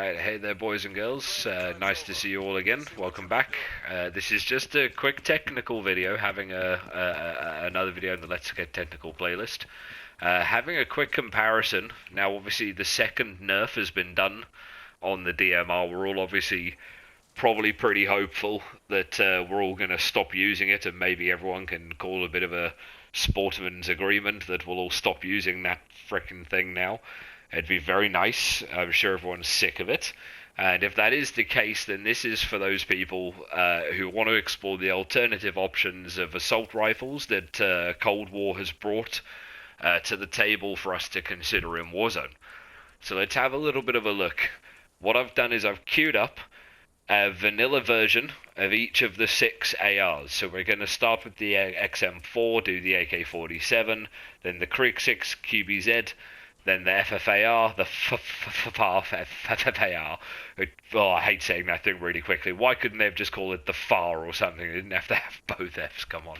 Alright, hey there boys and girls, nice to see you all again, welcome back. This is just a quick technical video, having another video in the Let's Get Technical playlist. Having a quick comparison. Now obviously the second nerf has been done on the DMR. We're all obviously probably pretty hopeful that we're all going to stop using it, and maybe everyone can call a bit of a sportsman's agreement that we'll all stop using that frickin' thing now. It'd be very nice. I'm sure everyone's sick of it. And if that is the case, then this is for those people who want to explore the alternative options of assault rifles that Cold War has brought to the table for us to consider in Warzone. So let's have a little bit of a look. What I've done is I've queued up a vanilla version of each of the 6 ARs. So we're going to start with the XM4, do the AK-47, then the Krieg 6 QBZ, then the FFAR, the FFAR. Oh, I hate saying that thing really quickly. Why couldn't they have just called it the FAR or something? They didn't have to have both Fs, come on.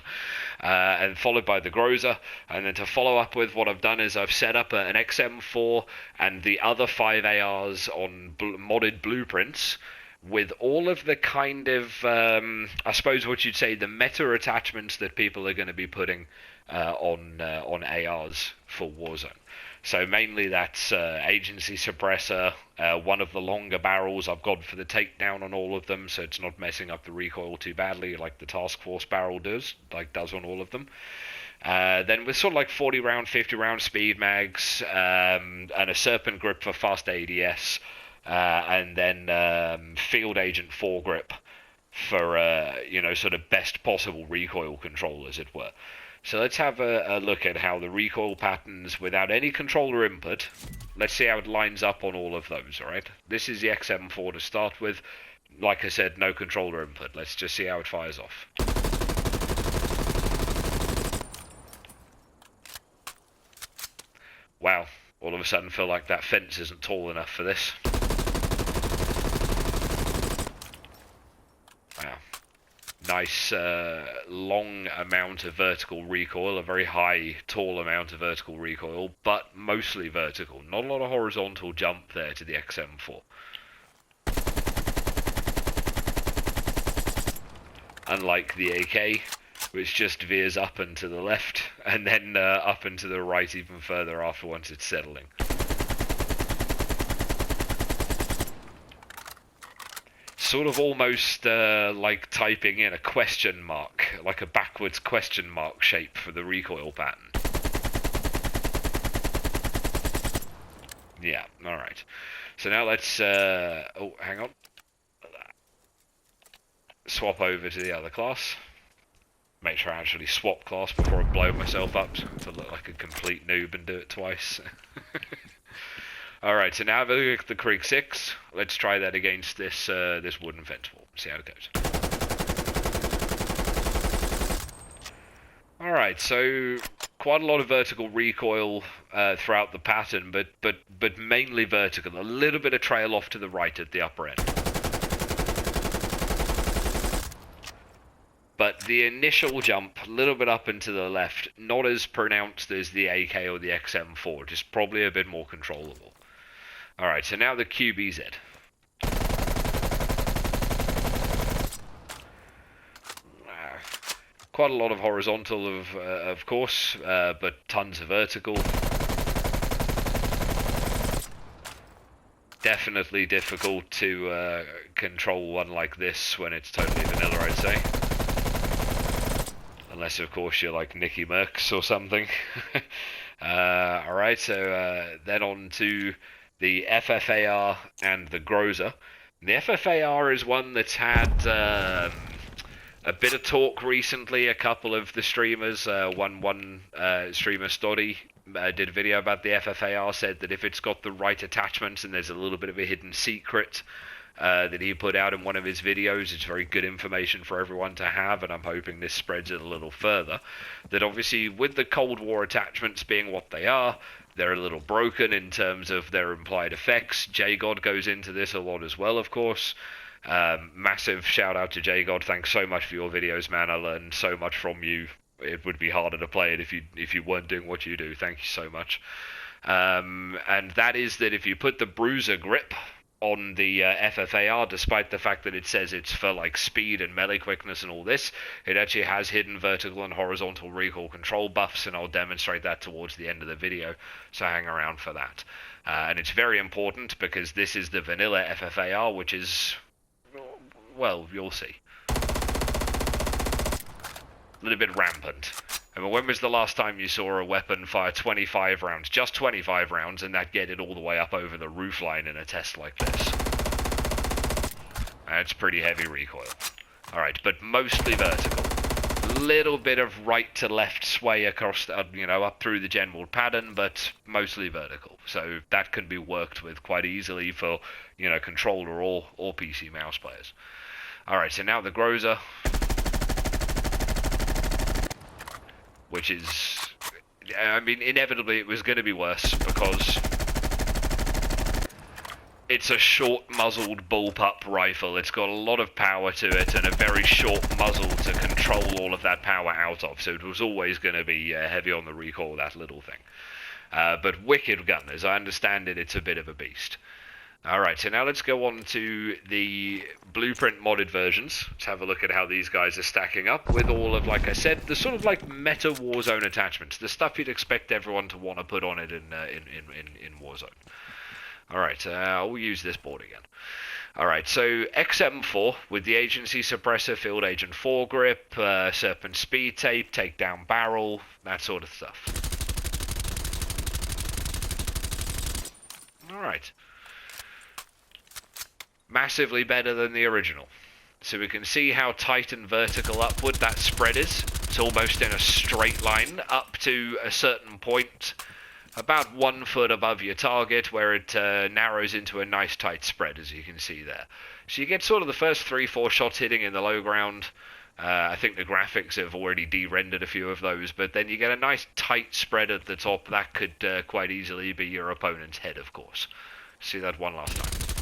And followed by the Groser. And then to follow up with, what I've done is I've set up an XM4 and the other 5 ARs on modded blueprints, with all of the kind of, I suppose what you'd say, the meta attachments that people are going to be putting on ARs for Warzone. So mainly that's agency suppressor, one of the longer barrels I've gone for the takedown on all of them, so it's not messing up the recoil too badly like the task force barrel does on all of them. Then with sort of like 40 round, 50 round speed mags, and a serpent grip for fast ADS, and then field agent foregrip for sort of best possible recoil control, as it were. So let's have a look at how the recoil patterns without any controller input. Let's see how it lines up on all of those, alright? This is the XM4 to start with. Like I said, no controller input. Let's just see how it fires off. Wow, all of a sudden feel like that fence isn't tall enough for this. Wow. Nice long amount of vertical recoil, a very high, tall amount of vertical recoil, but mostly vertical. Not a lot of horizontal jump there to the XM4. Unlike the AK, which just veers up and to the left, and then up and to the right even further after once it's settling. Sort of almost like typing in a question mark, like a backwards question mark shape for the recoil pattern. Yeah, alright. So now let's, oh, hang on. Swap over to the other class. Make sure I actually swap class before I blow myself up to look like a complete noob and do it twice. Alright, so now have a look at the Krieg 6. Let's try that against this this wooden fence wall. See how it goes. Alright, so quite a lot of vertical recoil throughout the pattern, but mainly vertical. A little bit of trail off to the right at the upper end. But the initial jump, a little bit up and to the left, not as pronounced as the AK or the XM4, just probably a bit more controllable. Alright, so now the QBZ. Quite a lot of horizontal, of course, but tons of vertical. Definitely difficult to control one like this when it's totally vanilla, I'd say. Unless, of course, you're like Nicky Merckx or something. Alright, so then on to the FFAR and the Groser. The FFAR is one that's had a bit of talk recently. A couple of the streamers, one streamer, Stoddy, did a video about the FFAR, said that if it's got the right attachments and there's a little bit of a hidden secret that he put out in one of his videos, it's very good information for everyone to have, and I'm hoping this spreads it a little further. That obviously with the Cold War attachments being what they are, they're a little broken in terms of their implied effects. JGod goes into this a lot as well, of course. Massive shout out to JGod. Thanks so much for your videos, man. I learned so much from you. It would be harder to play it if you weren't doing what you do. Thank you so much. And that is that if you put the bruiser grip on the FFAR, despite the fact that it says it's for like speed and melee quickness and all this. It actually has hidden vertical and horizontal recoil control buffs, and I'll demonstrate that towards the end of the video, so hang around for that. And it's very important because this is the vanilla FFAR, which is, well, you'll see, a little bit rampant. I mean, when was the last time you saw a weapon fire 25 rounds, just 25 rounds, and that get it all the way up over the roofline in a test like this? That's pretty heavy recoil. Alright, but mostly vertical. Little bit of right to left sway across, up through the general pattern, but mostly vertical. So that can be worked with quite easily for, controller or PC mouse players. Alright, so now the Groser, which is, I mean, inevitably it was going to be worse because it's a short-muzzled bullpup rifle. It's got a lot of power to it and a very short muzzle to control all of that power out of, so it was always going to be heavy on the recoil, that little thing. But wicked gun, as I understand it, it's a bit of a beast. Alright, so now let's go on to the Blueprint modded versions. Let's have a look at how these guys are stacking up with all of, like I said, the sort of like meta Warzone attachments. The stuff you'd expect everyone to want to put on it in Warzone. Alright, we'll use this board again. Alright, so XM4 with the agency suppressor, field agent foregrip, serpent speed tape, takedown barrel, that sort of stuff. Alright. Massively better than the original. So we can see how tight and vertical upward that spread is. It's almost in a straight line up to a certain point, about 1 foot above your target, where it narrows into a nice tight spread, as you can see there. So you get sort of the first 3-4 shots hitting in the low ground. I think the graphics have already de-rendered a few of those, but then you get a nice tight spread at the top. That could quite easily be your opponent's head, of course. See that one last time.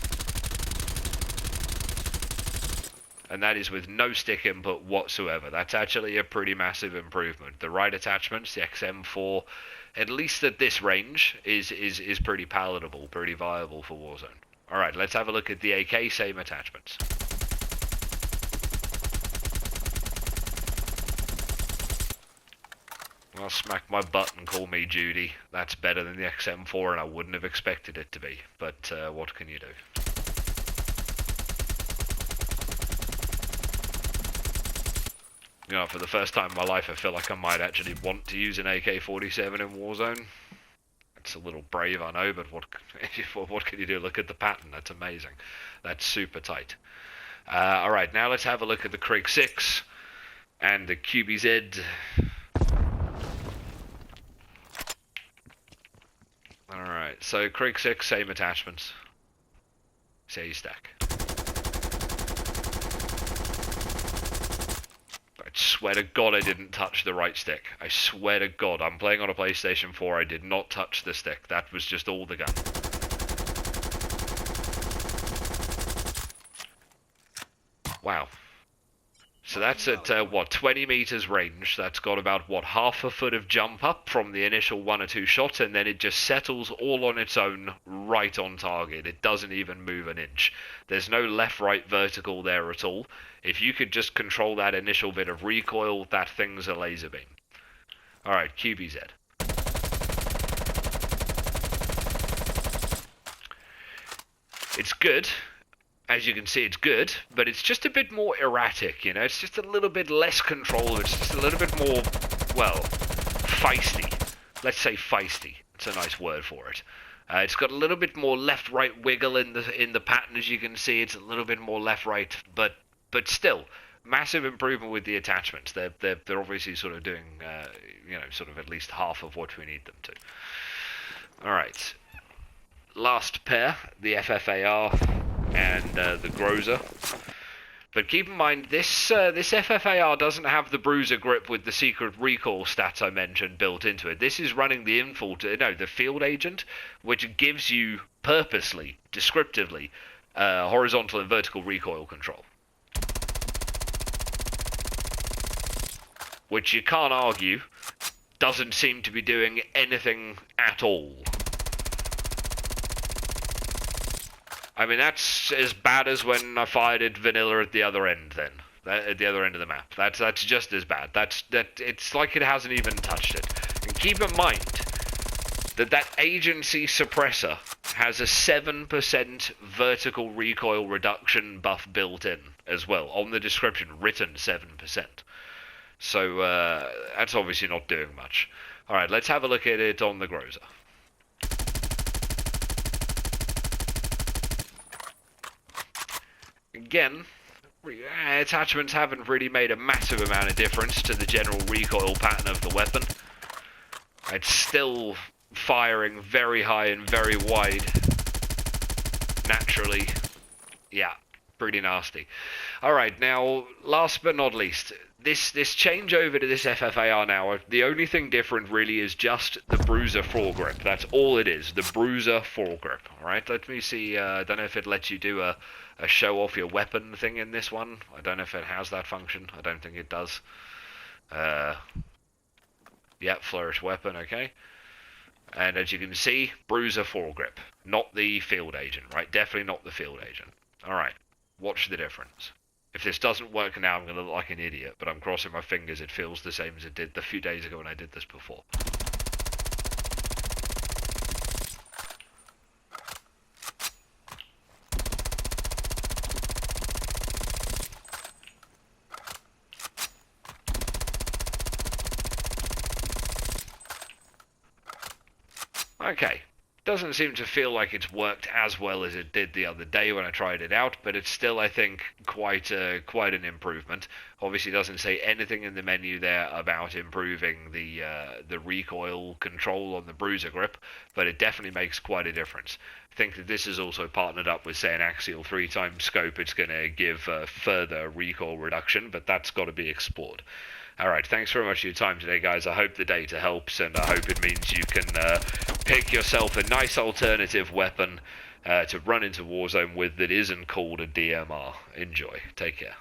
And that is with no stick input whatsoever. That's actually a pretty massive improvement. The right attachments, the XM4, at least at this range, is pretty palatable, pretty viable for Warzone. Alright, let's have a look at the AK, same attachments. I'll smack my butt and call me Judy. That's better than the XM4, and I wouldn't have expected it to be. But what can you do? For the first time in my life, I feel like I might actually want to use an AK-47 in Warzone. It's a little brave, I know, but what can you do? Look at the pattern. That's amazing. That's super tight. Alright, now let's have a look at the Krig 6 and the QBZ. Alright, so Krig 6, same attachments. See how you stack. I swear to God I didn't touch the right stick. I swear to God, I'm playing on a PlayStation 4, I did not touch the stick. That was just all the gun. Wow. So that's at, 20 meters range. That's got about, half a foot of jump up from the initial 1 or 2 shots, and then it just settles all on its own right on target. It doesn't even move an inch. There's no left-right vertical there at all. If you could just control that initial bit of recoil, that thing's a laser beam. Alright, QBZ. It's good. As you can see, it's good, but it's just a bit more erratic, It's just a little bit less control. It's just a little bit more, feisty. Let's say feisty. It's a nice word for it. It's got a little bit more left-right wiggle in the pattern, as you can see. It's a little bit more left-right, but still, massive improvement with the attachments. They're obviously sort of doing, sort of at least half of what we need them to. All right. Last pair, the FFAR and the Groser. But keep in mind, this FFAR doesn't have the bruiser grip with the secret recoil stats I mentioned built into it. This is running the the field agent, which gives you purposely, descriptively, horizontal and vertical recoil control. Which you can't argue doesn't seem to be doing anything at all. I mean, that's as bad as when I fired it vanilla at the other end. Then at the other end of the map, that's just as bad. It's like it hasn't even touched it. And keep in mind that agency suppressor has a 7% vertical recoil reduction buff built in as well. On the description, written 7%. So that's obviously not doing much. Alright, let's have a look at it on the Groser. Again, attachments haven't really made a massive amount of difference to the general recoil pattern of the weapon. It's still firing very high and very wide. Naturally, yeah, pretty nasty. Alright, now, last but not least, this change over to this FFAR now, the only thing different really is just the Bruiser foregrip. That's all it is, the Bruiser foregrip. Alright, let me see, I don't know if it lets you do a show off your weapon thing in this one. I don't know if it has that function. I don't think it does. Yeah, flourish weapon, okay. And as you can see, Bruiser foregrip, not the field agent, right? Definitely not the field agent. Alright, watch the difference. If this doesn't work now, I'm going to look like an idiot, but I'm crossing my fingers it feels the same as it did the few days ago when I did this before. Okay, doesn't seem to feel like it's worked as well as it did the other day when I tried it out, but it's still, I think, quite an improvement. Obviously, doesn't say anything in the menu there about improving the recoil control on the Bruiser grip, but it definitely makes quite a difference. I think that this is also partnered up with, say, an axial 3x scope. It's going to give further recoil reduction, but that's got to be explored. Alright, thanks very much for your time today, guys. I hope the data helps, and I hope it means you can pick yourself a nice alternative weapon to run into Warzone with that isn't called a DMR. Enjoy. Take care.